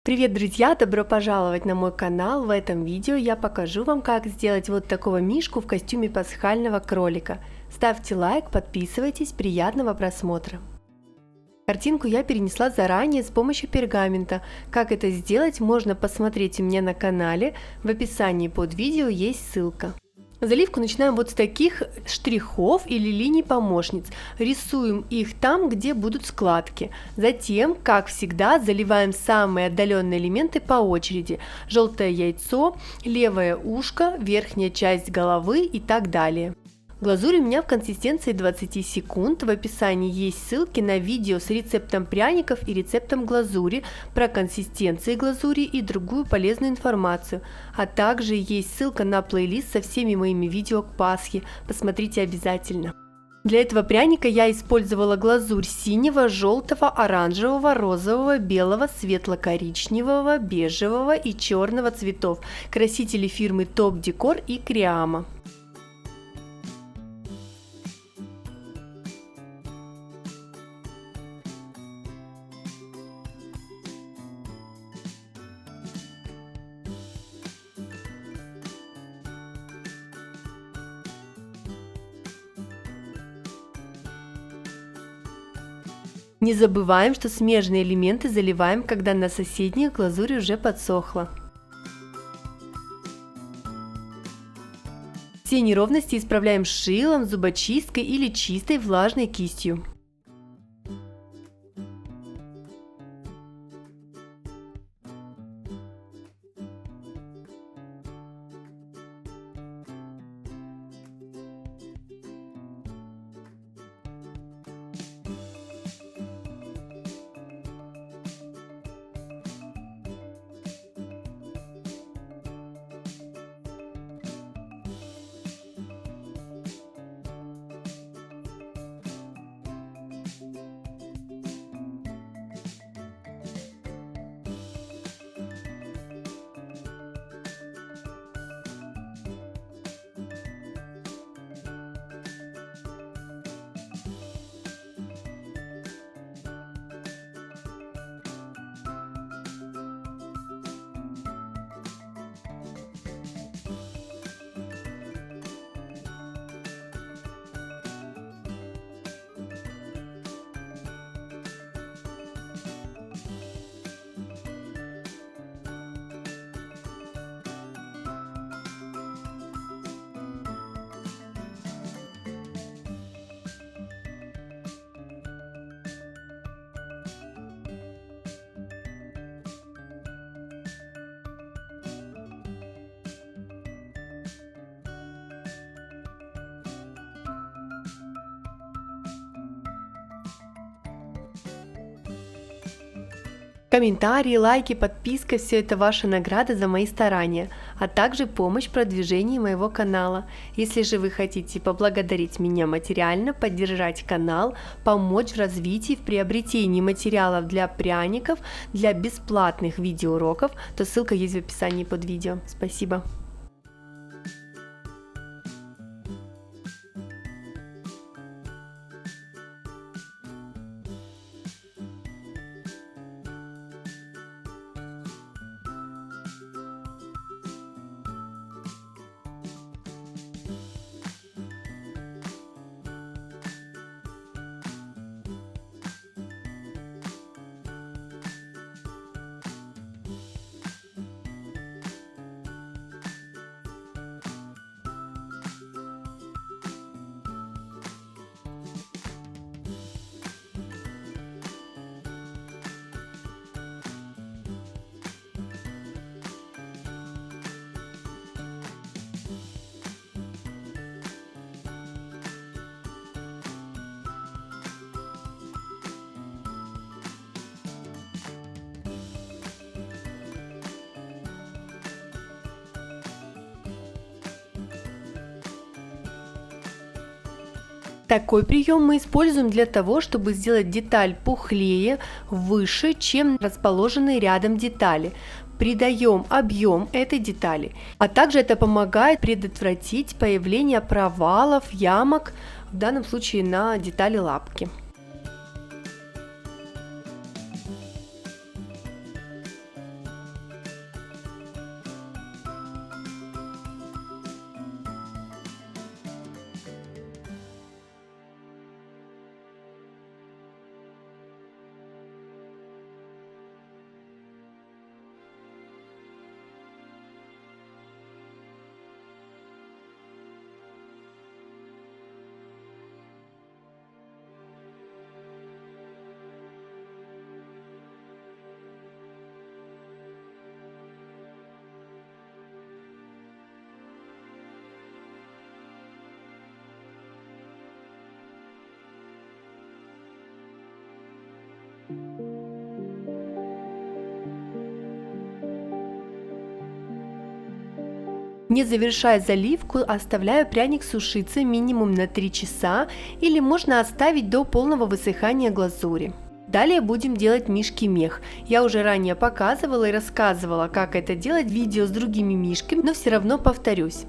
Привет, друзья! Добро пожаловать на мой канал. В этом видео я покажу вам, как сделать вот такого мишку в костюме пасхального кролика. Ставьте лайк, подписывайтесь, приятного просмотра! Картинку я перенесла заранее с помощью пергамента. Как это сделать, можно посмотреть у меня на канале. В описании под видео есть ссылка. Заливку начинаем вот с таких штрихов или линий помощниц. Рисуем их там, где будут складки. Затем, как всегда, заливаем самые отдаленные элементы по очереди. Желтое яйцо, левое ушко, верхняя часть головы и так далее. Глазурь у меня в консистенции 20 секунд. В описании есть ссылки на видео с рецептом пряников и рецептом глазури, про консистенции глазури и другую полезную информацию. А также есть ссылка на плейлист со всеми моими видео к Пасхе. Посмотрите обязательно. Для этого пряника я использовала глазурь синего, желтого, оранжевого, розового, белого, светло-коричневого, бежевого и черного цветов. Красители фирмы Топ Декор и Криама. Не забываем, что смежные элементы заливаем, когда на соседних глазурь уже подсохла. Все неровности исправляем шилом, зубочисткой или чистой влажной кистью. Комментарии, лайки, подписка – все это ваша награда за мои старания, а также помощь в продвижении моего канала. Если же вы хотите поблагодарить меня материально, поддержать канал, помочь в развитии, в приобретении материалов для пряников, для бесплатных видеоуроков, то ссылка есть в описании под видео. Спасибо! Такой прием мы используем для того, чтобы сделать деталь пухлее, выше, чем расположенные рядом детали. Придаем объем этой детали, а также это помогает предотвратить появление провалов, ямок, в данном случае на детали лапки. Не завершая заливку, оставляю пряник сушиться минимум на 3 часа или можно оставить до полного высыхания глазури. Далее будем делать мишки мех. Я уже ранее показывала и рассказывала, как это делать в видео с другими мишками, но все равно повторюсь.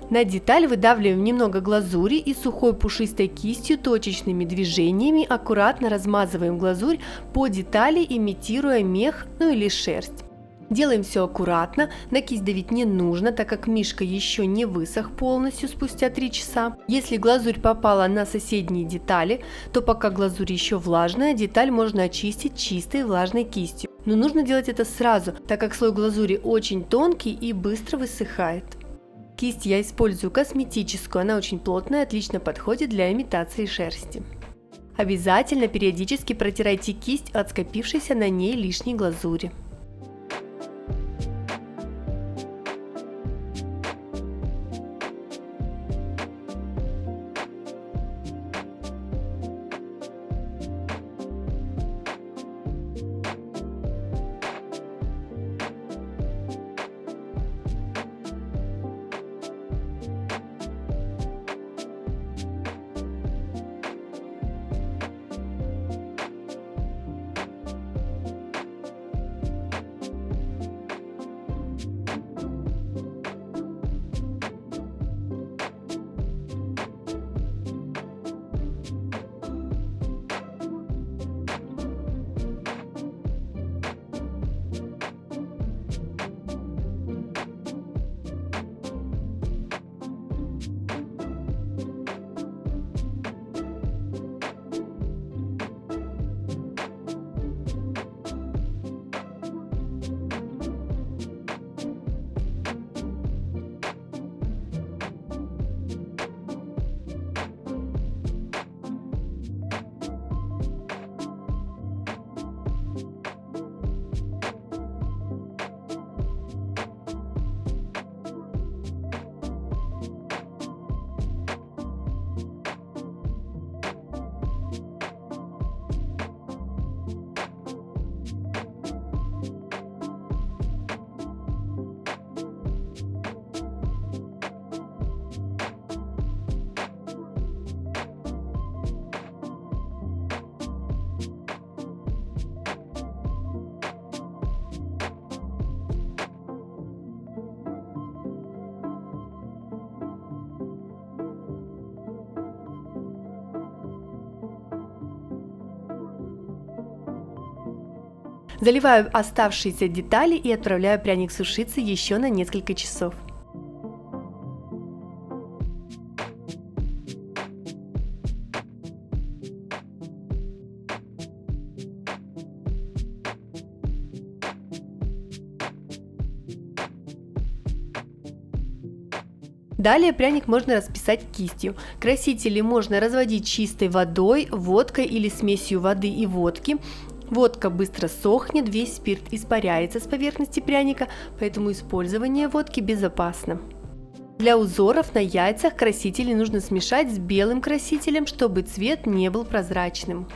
На деталь выдавливаем немного глазури и сухой пушистой кистью точечными движениями аккуратно размазываем глазурь по детали, имитируя мех, ну или шерсть. Делаем все аккуратно, на кисть давить не нужно, так как мишка еще не высох полностью спустя 3 часа. Если глазурь попала на соседние детали, то пока глазурь еще влажная, деталь можно очистить чистой влажной кистью. Но нужно делать это сразу, так как слой глазури очень тонкий и быстро высыхает. Кисть я использую косметическую, она очень плотная, отлично подходит для имитации шерсти. Обязательно периодически протирайте кисть от скопившейся на ней лишней глазури. Заливаю оставшиеся детали и отправляю пряник сушиться еще на несколько часов. Далее пряник можно расписать кистью. Красители можно разводить чистой водой, водкой или смесью воды и водки. Водка быстро сохнет, весь спирт испаряется с поверхности пряника, поэтому использование водки безопасно. Для узоров на яйцах красители нужно смешать с белым красителем, чтобы цвет не был прозрачным.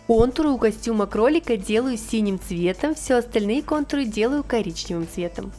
Контуры у костюма кролика делаю синим цветом, все остальные контуры делаю коричневым цветом.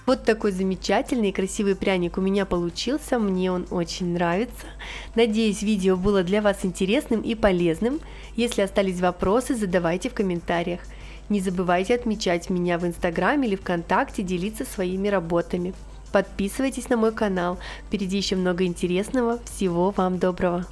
Вот такой замечательный и красивый пряник у меня получился, мне он очень нравится. Надеюсь, видео было для вас интересным и полезным. Если остались вопросы, задавайте в комментариях. Не забывайте отмечать меня в Инстаграме или ВКонтакте, делиться своими работами. Подписывайтесь на мой канал, впереди еще много интересного. Всего вам доброго!